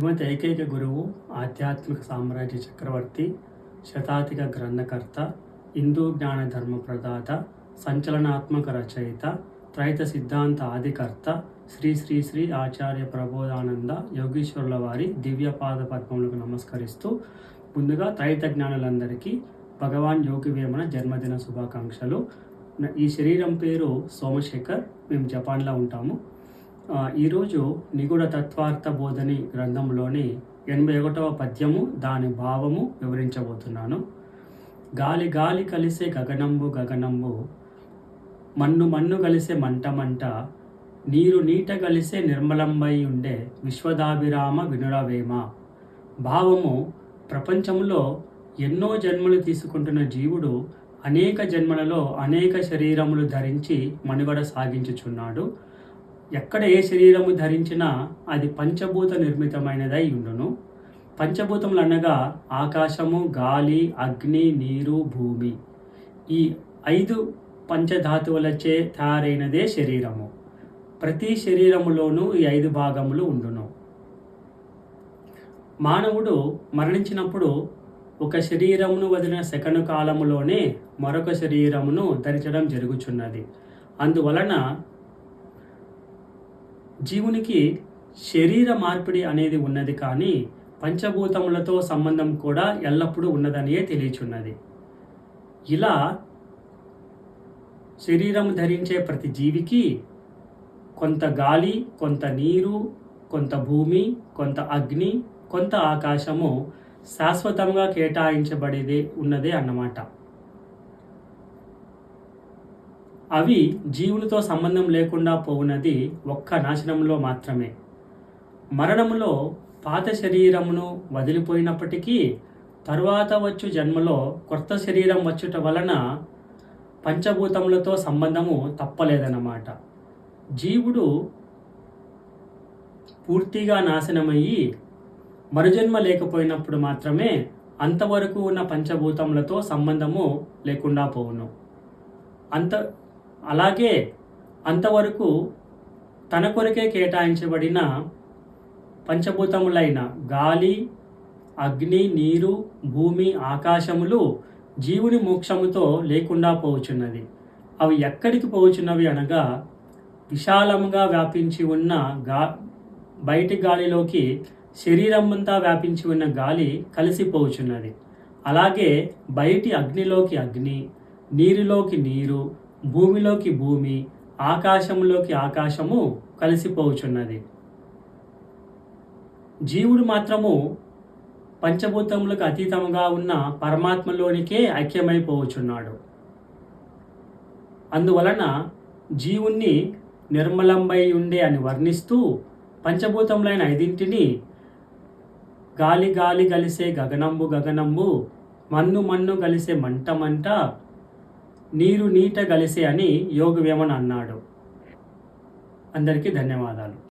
శ్రీమతి ఏకైక గురువు, ఆధ్యాత్మిక సామ్రాజ్య చక్రవర్తి, శతాధిక గ్రంథకర్త, హిందూ జ్ఞాన ధర్మ ప్రదాత, సంచలనాత్మక రచయిత, త్రైత సిద్ధాంత ఆదికర్త, శ్రీ శ్రీ శ్రీ ఆచార్య ప్రబోధానంద యోగీశ్వరుల వారి దివ్యపాద పద్మములకు నమస్కరిస్తూ ముందుగా త్రైత జ్ఞానులందరికీ భగవాన్ యోగి వేమన జన్మదిన శుభాకాంక్షలు. ఈ శరీరం పేరు సోమశేఖర్. మేము జపాన్లో ఉంటాము. ఈరోజు నిగూఢ తత్వార్థ బోధని గ్రంథంలోని 81వ పద్యము, దాని భావము వివరించబోతున్నాను. గాలి గాలి కలిసే గగనంబు గగనంబు, మన్ను మన్ను కలిసే మంట మంట, నీరు నీట కలిసే నిర్మలంబై ఉండే విశ్వదాభిరామ వినురవేమ. భావము: ప్రపంచంలో ఎన్నో జన్మలు తీసుకుంటున్న జీవుడు అనేక జన్మలలో అనేక శరీరములు ధరించి మనుగడ సాగించుచున్నాడు. ఎక్కడ ఏ శరీరము ధరించినా అది పంచభూత నిర్మితమైనదై ఉండును. పంచభూతములు అనగా ఆకాశము, గాలి, అగ్ని, నీరు, భూమి. ఈ 5 పంచధాతువులచే తయారైనదే శరీరము. ప్రతి శరీరములోనూ ఈ 5 భాగములు ఉండును. మానవుడు మరణించినప్పుడు ఒక శరీరమును వదిలిన సెకను కాలములోనే మరొక శరీరమును ధరించడం జరుగుచున్నది. అందువలన జీవునికి శరీర మార్పిడి అనేది ఉన్నది, కానీ పంచభూతములతో సంబంధం కూడా ఎల్లప్పుడూ ఉన్నదనియే తెలియచున్నది. ఇలా శరీరం ధరించే ప్రతి జీవికి కొంత గాలి, కొంత నీరు, కొంత భూమి, కొంత అగ్ని, కొంత ఆకాశము శాశ్వతంగా కేటాయించబడేదే ఉన్నదే అన్నమాట. అవి జీవులతో సంబంధం లేకుండా పోవునది ఒక్క నాశనంలో మాత్రమే. మరణములో పాత శరీరమును వదిలిపోయినప్పటికీ తరువాత వచ్చు జన్మలో కొత్త శరీరం వచ్చుట వలన పంచభూతములతో సంబంధము తప్పలేదన్నమాట. జీవుడు పూర్తిగా నాశనమయ్యి మరుజన్మ లేకపోయినప్పుడు మాత్రమే అంతవరకు ఉన్న పంచభూతములతో సంబంధము లేకుండా పోవును. అలాగే అంతవరకు తన కొరకే కేటాయించబడిన పంచభూతములైన గాలి, అగ్ని, నీరు, భూమి, ఆకాశములు జీవుని మోక్షముతో లేకుండా పోవుచున్నది. అవి ఎక్కడికి పోవుచున్నవి అనగా, విశాలముగా వ్యాపించి ఉన్న బయటి గాలిలోకి శరీరమంతా వ్యాపించి ఉన్న గాలి కలిసిపోవుచున్నది. అలాగే బయటి అగ్నిలోకి అగ్ని, నీరులోకి నీరు, భూమిలోకి భూమి, ఆకాశంలోకి ఆకాశము కలిసిపోవుచున్నది. జీవుడు మాత్రము పంచభూతములకు అతీతముగా ఉన్న పరమాత్మలోనికే ఐక్యమైపోవచ్చున్నాడు. అందువలన జీవుణ్ణి నిర్మలంబై ఉండే అని వర్ణిస్తూ పంచభూతములైన 5 గాలి గాలి కలిసే గగనంబు గగనంబు, మన్ను మన్ను కలిసే మంట మంట, నీరు నీట కలిసే అని యోగి వేమన అన్నాడు. అందరికీ ధన్యవాదాలు.